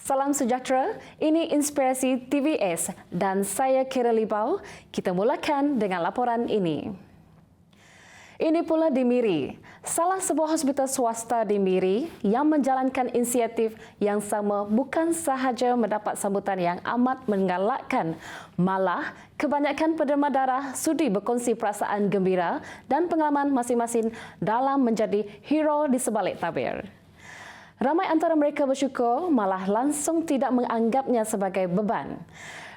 Salam sejahtera, ini Inspirasi TVS dan saya Kira Libau. Kita mulakan dengan laporan ini. Ini pula di Miri, salah sebuah hospital swasta di Miri yang menjalankan inisiatif yang sama bukan sahaja mendapat sambutan yang amat menggalakkan, malah kebanyakan penderma darah sudi berkongsi perasaan gembira dan pengalaman masing-masing dalam menjadi hero di sebalik tabir. Ramai antara mereka bersyukur malah langsung tidak menganggapnya sebagai beban.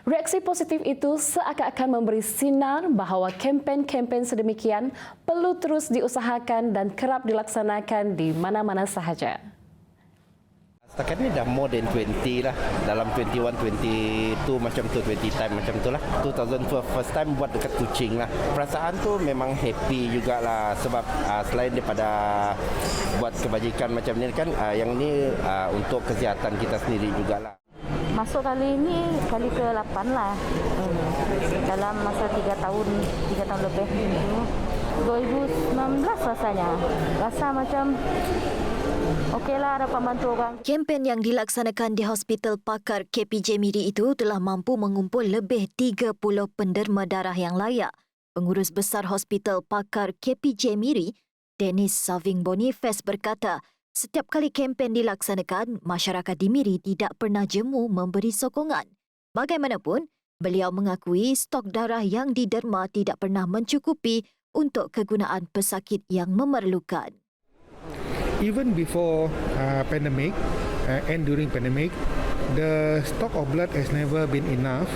Reaksi positif itu seakan-akan memberi sinar bahawa kempen-kempen sedemikian perlu terus diusahakan dan kerap dilaksanakan di mana-mana sahaja. Setakat ni dah more than 20 lah. Dalam 21, 22 macam tu, 20 time macam tu lah. 2012 first time buat dekat Kuching lah. Perasaan tu memang happy jugalah sebab selain daripada buat kebajikan macam ni kan, yang ni untuk kesihatan kita sendiri jugalah. Masuk kali ini kali ke-8 lah. Dalam masa 3 tahun lebih itu. 2019 rasanya. Rasa macam okeylah dapat bantu orang. Kempen yang dilaksanakan di Hospital Pakar KPJ Miri itu telah mampu mengumpul lebih 30 penderma darah yang layak. Pengurus Besar Hospital Pakar KPJ Miri, Dennis Saving Boniface berkata, setiap kali kempen dilaksanakan, masyarakat di Miri tidak pernah jemu memberi sokongan. Bagaimanapun, beliau mengakui stok darah yang diderma tidak pernah mencukupi untuk kegunaan pesakit yang memerlukan. Even before pandemic and during pandemic, the stock of blood has never been enough.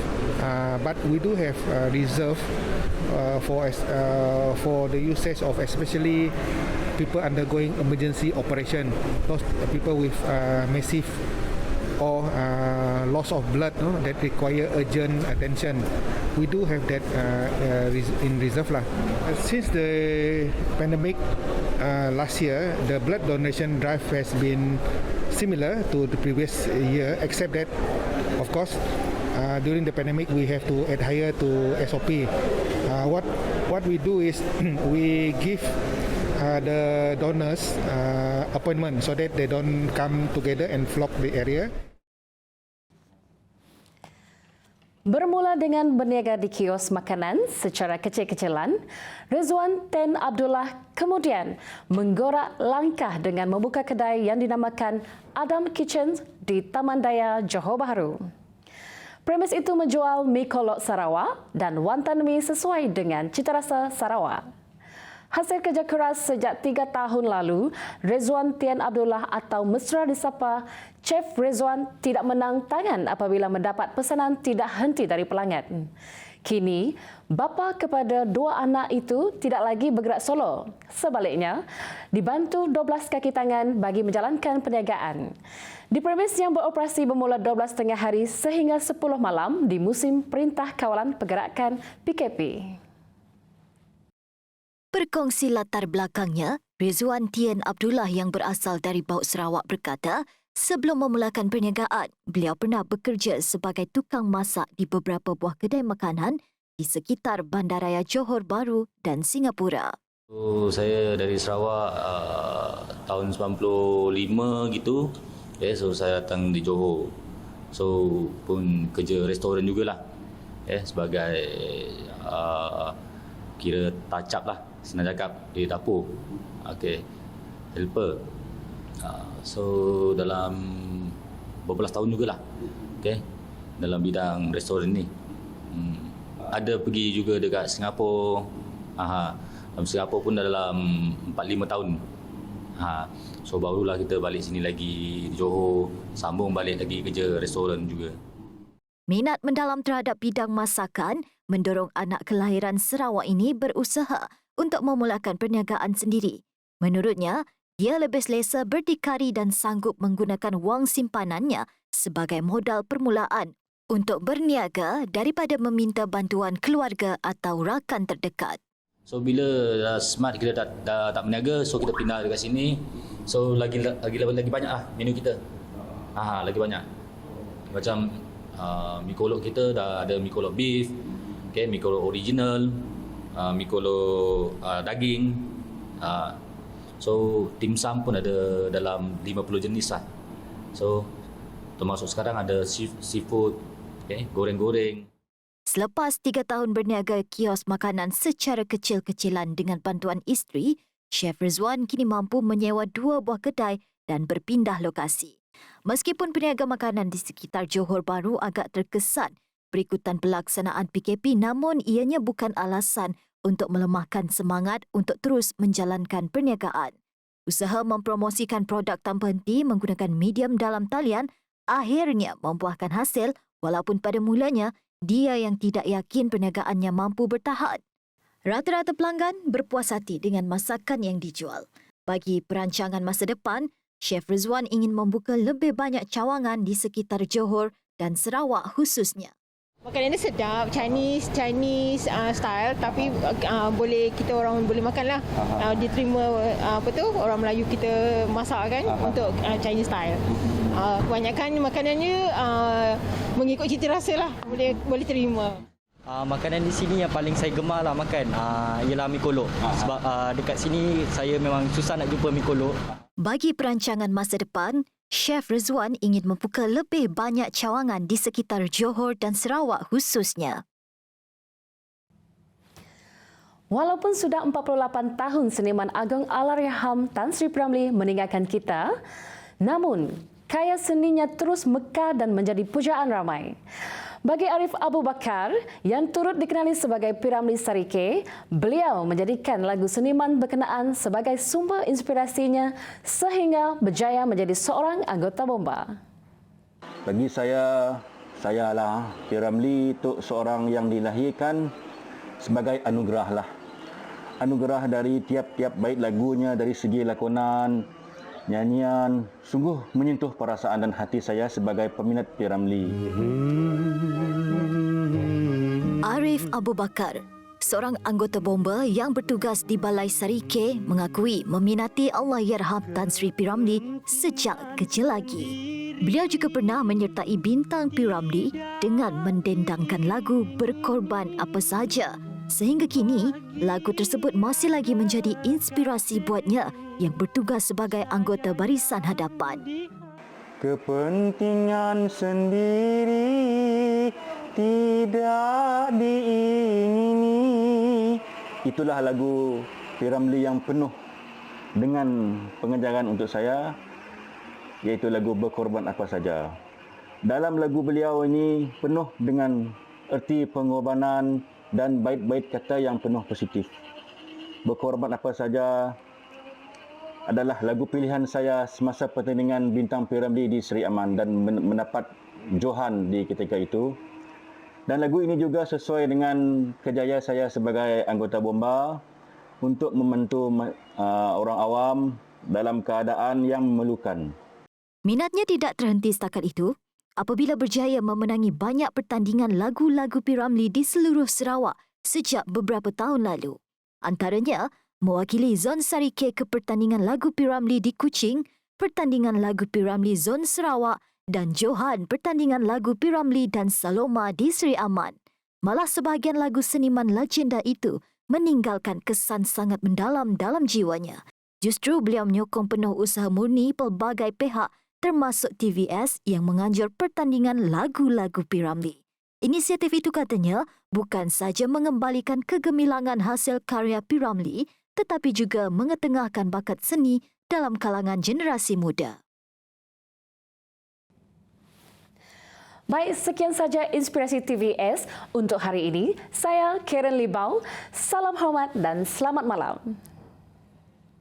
But we do have reserve for the usage of especially people undergoing emergency operation, those people with massive or loss of blood that require urgent attention. We do have that in reserve lah. Since the pandemic last year, the blood donation drive has been similar to the previous year, except that, of course, during the pandemic we have to adhere to SOP. What we do is we give the donors appointment so that they don't come together and flock the area. Bermula dengan berniaga di kios makanan secara kecil-kecilan, Rizwan Ten Abdullah kemudian menggorak langkah dengan membuka kedai yang dinamakan Adam Kitchen di Taman Daya, Johor Bahru. Premis itu menjual mi kolok Sarawak dan wantan mi sesuai dengan cita rasa Sarawak. Hasil kerja keras sejak 3 tahun lalu, Rizwan Tian Abdullah atau mesra disapa Chef Rizwan tidak menang tangan apabila mendapat pesanan tidak henti dari pelanggan. Kini, bapa kepada 2 anak itu tidak lagi bergerak solo. Sebaliknya, dibantu 12 kaki tangan bagi menjalankan perniagaan. Di premis yang beroperasi bermula 12 tengah hari sehingga 10 malam di musim Perintah Kawalan Pergerakan PKP. Berkongsi latar belakangnya, Rizwan Tian Abdullah yang berasal dari Baut Sarawak berkata, sebelum memulakan perniagaan, beliau pernah bekerja sebagai tukang masak di beberapa buah kedai makanan di sekitar Bandaraya Johor Bahru dan Singapura. Saya dari Sarawak tahun 95 gitu. So saya datang di Johor. So pun kerja restoran jugalah. Sebagai kira touch up lah, senang cakap, di dapur. Helper. So dalam beberapa tahun jugalah. Dalam bidang restoran ni. Ada pergi juga dekat Singapura. Dalam Singapura pun dalam 4-5 tahun. So barulah kita balik sini lagi di Johor, sambung balik lagi kerja restoran juga. Minat mendalam terhadap bidang masakan mendorong anak kelahiran Sarawak ini berusaha untuk memulakan perniagaan sendiri. Menurutnya, dia lebih selesa berdikari dan sanggup menggunakan wang simpanannya sebagai modal permulaan untuk berniaga daripada meminta bantuan keluarga atau rakan terdekat. So bila dah smart kita dah tak berniaga, so kita pindah dekat sini. So lagi banyak lah menu kita. Lagi banyak. Macam mi kolok kita dah ada mi kolok beef, mi kolok original, mi kolok daging. So dim sum pun ada dalam 50 jenis lah. So Termasuk sekarang ada seafood, goreng-goreng. Selepas 3 tahun berniaga kios makanan secara kecil-kecilan dengan bantuan isteri, Chef Rizwan kini mampu menyewa 2 buah kedai dan berpindah lokasi. Meskipun peniaga makanan di sekitar Johor Bahru agak terkesan berikutan pelaksanaan PKP, namun ianya bukan alasan untuk melemahkan semangat untuk terus menjalankan perniagaan. Usaha mempromosikan produk tanpa henti menggunakan medium dalam talian akhirnya membuahkan hasil walaupun pada mulanya dia yang tidak yakin perniagaannya mampu bertahan. Rata-rata pelanggan berpuas hati dengan masakan yang dijual. Bagi perancangan masa depan, Chef Rizwan ingin membuka lebih banyak cawangan di sekitar Johor dan Sarawak khususnya. Makanan dia sedap, Chinese style, tapi kita orang boleh makan lah. Diterima orang Melayu kita masak kan untuk Chinese style. Kebanyakan makanannya mengikut cita rasa lah, boleh terima. Makanan di sini yang paling saya gemar lah makan ialah mi kolok. Sebab dekat sini saya memang susah nak jumpa mi kolok. Bagi perancangan masa depan, Chef Rizwan ingin membuka lebih banyak cawangan di sekitar Johor dan Sarawak khususnya. Walaupun sudah 48 tahun seniman agung Allahyarham Tan Sri P. Ramlee meninggalkan kita, namun karya seninya terus mekar dan menjadi pujaan ramai. Bagi Arif Abu Bakar yang turut dikenali sebagai P. Ramlee Sarike, beliau menjadikan lagu seniman berkenaan sebagai sumber inspirasinya sehingga berjaya menjadi seorang anggota bomba. Bagi saya lah P. Ramlee itu seorang yang dilahirkan sebagai anugerah lah. Anugerah dari tiap-tiap bait lagunya, dari segi lakonan, nyanyian, sungguh menyentuh perasaan dan hati saya sebagai peminat P. Ramlee. Arif Abu Bakar, seorang anggota bomba yang bertugas di Balai Sarike, mengakui meminati Allahyarham Tan Sri P. Ramlee sejak kecil lagi. Beliau juga pernah menyertai bintang P. Ramlee dengan mendendangkan lagu Berkorban Apa Saja. Sehingga kini, lagu tersebut masih lagi menjadi inspirasi buatnya yang bertugas sebagai anggota barisan hadapan. Kepentingan sendiri tidak diingini. Itulah lagu P. Ramlee yang penuh dengan pengejaran untuk saya, iaitu lagu Berkorban Apa Saja. Dalam lagu beliau ini penuh dengan erti pengorbanan dan bait-bait kata yang penuh positif. Berkorban Apa Saja adalah lagu pilihan saya semasa pertandingan bintang P. Ramlee di Seri Aman dan mendapat Johan di ketika itu. Dan lagu ini juga sesuai dengan kerjaya saya sebagai anggota bomba untuk membantu orang awam dalam keadaan yang memerlukan. Minatnya tidak terhenti setakat itu apabila berjaya memenangi banyak pertandingan lagu-lagu P. Ramlee di seluruh Sarawak sejak beberapa tahun lalu. Antaranya, mewakili Zon Sarike ke pertandingan lagu P. Ramlee di Kuching, pertandingan lagu P. Ramlee Zon Sarawak dan Johan pertandingan lagu P. Ramlee dan Saloma di Seri Aman. Malah sebahagian lagu seniman legenda itu meninggalkan kesan sangat mendalam dalam jiwanya. Justru beliau menyokong penuh usaha murni pelbagai pihak termasuk TVS yang menganjur pertandingan lagu-lagu P. Ramlee. Inisiatif itu katanya bukan saja mengembalikan kegemilangan hasil karya P. Ramlee, tetapi juga mengetengahkan bakat seni dalam kalangan generasi muda. Baik, sekian saja Inspirasi TVS untuk hari ini. Saya Karen Libau. Salam hormat dan selamat malam.